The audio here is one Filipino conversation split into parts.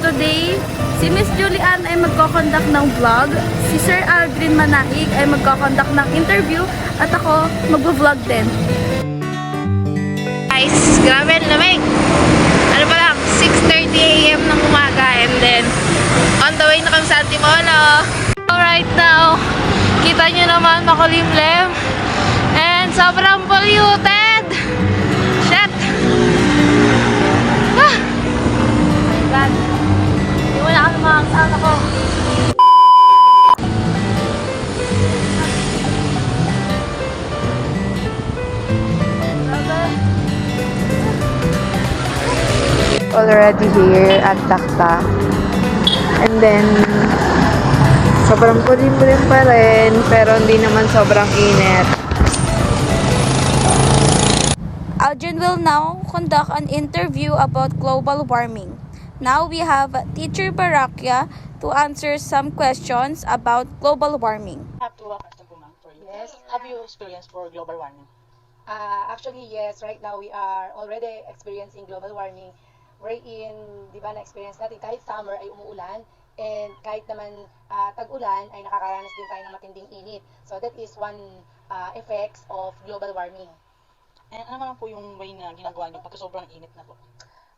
today, si Miss Julian ay magko-conduct ng vlog, si Sir Aldrin Manaig ay magko-conduct ng interview, at ako mag-vlog din. Guys, grabe ang lamig. Ano pa lang, 6:30 AM ng umaga, and then on the way na kami sa Antipolo. Right now, kita nyo naman makulimlim and sobrang polluted. Shit! Ah! God. Hindi mo na kami makakasaan ako. Already here at Takta. And then, sobrang pulim-pulim pa rin, pero hindi naman sobrang init. Aldrin will now conduct an interview about global warming. Now we have Teacher Barakia to answer some questions about global warming. I have to question po ma'am for you. Yes. Have you experienced for global warming? Actually, yes. Right now, we are already experiencing global warming. Wherein, di ba, na-experience natin kahit summer ay umuulan, and kahit naman tag-ulan ay nakakaranas din tayo ng matinding init. So that is one effects of global warming. And ano naman po yung way na ginagawa niyo pagka sobrang init na po?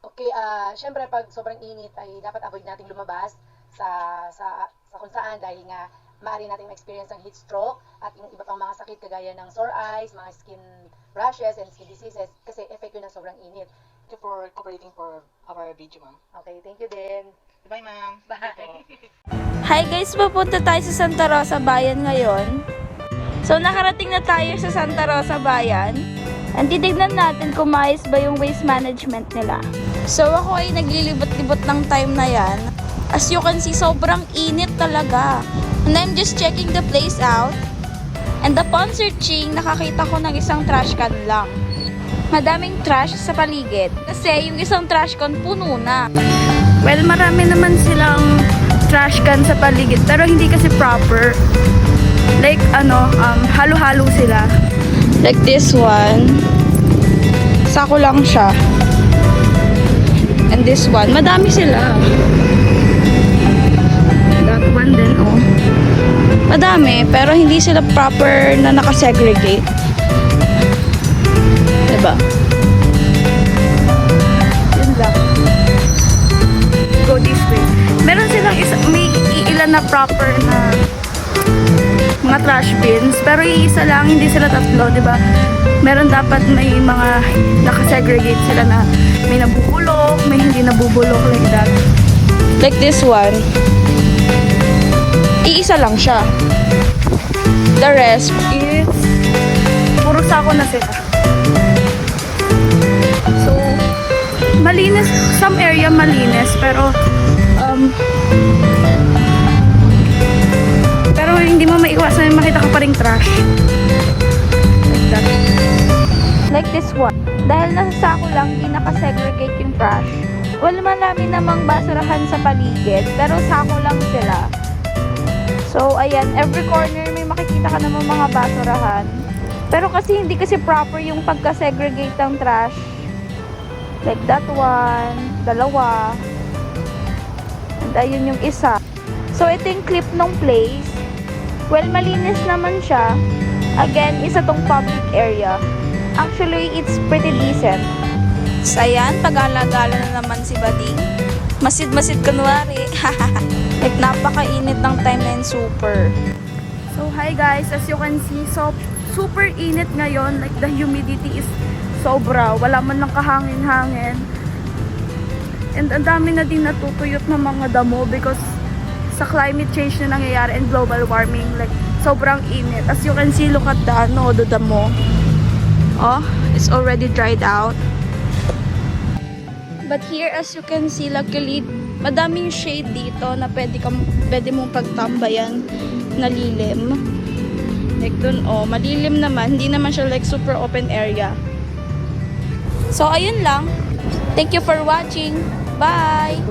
Okay, syempre pag sobrang init ay dapat avoid nating lumabas sa kung saan, dahil nga maaari nating ma-experience ng heat stroke at yung iba pang mga sakit kagaya ng sore eyes, mga skin rashes and skin diseases, kasi effect yun ng sobrang init. Thank you for cooperating for our video ma'am. Okay, thank you din. Bye ma'am. Bye. Hi guys, pupunta tayo sa Santa Rosa Bayan ngayon. So nakarating na tayo sa Santa Rosa Bayan. And titignan natin kung maayos ba yung waste management nila. So ako ay naglilibot-libot ng time na yan. As you can see, sobrang init talaga. And I'm just checking the place out. And upon searching, nakakita ko ng isang trash can lang. Madaming trash sa paligid. Kasi yung isang trash can puno na. Well, marami naman silang trash can sa paligid. Pero hindi kasi proper. Like, halo-halo sila. Like this one. Sako lang siya. And this one. Madami sila. That one din, oh. Madami, pero hindi sila proper na nakasegregate. Diba? Yun lang. Go this way. Meron silang may iilan na proper na mga trash bins, pero iisa lang, hindi sila tatlo, diba? Meron dapat may mga nakasegregate sila na may nabubulok, may hindi nabubulok, like that. Like this one. Iisa lang siya. The rest is puro sako na sila. So, malinis. Some area malinis, pero hindi mo maiwasan makita ka pa ring trash. Like that. Like this one. Dahil nasa sako lang, hindi nakasegregate yung trash. Well, marami namang basurahan sa paligid, pero sako lang sila. So, ayan, every corner may makikita ka namang mga basurahan. Pero kasi hindi kasi proper yung pagka-segregate ng trash. Like that one, dalawa. And ayun yung isa. So, ito yung clip ng place. Well, malinis naman siya. Again, isa tong public area. Actually, it's pretty decent. So, ayan, pag-alagala na naman si Bading. Masid-masid kunwari. Like, napakainit ng time na yun, super. So, hi guys. As you can see, so, super init ngayon. Like, the humidity is sobra. Wala man lang kahangin-hangin. And ang dami na din natutuyot ng mga damo because sa climate change na nangyayari and global warming. Like, sobrang init. As you can see, look at the damo. Oh, it's already dried out. But here, as you can see, luckily, madaming shade dito na pwede mong pagtambayan na lilim. Like dun, oh, malilim naman. Hindi naman siya like super open area. So, ayun lang. Thank you for watching. Bye!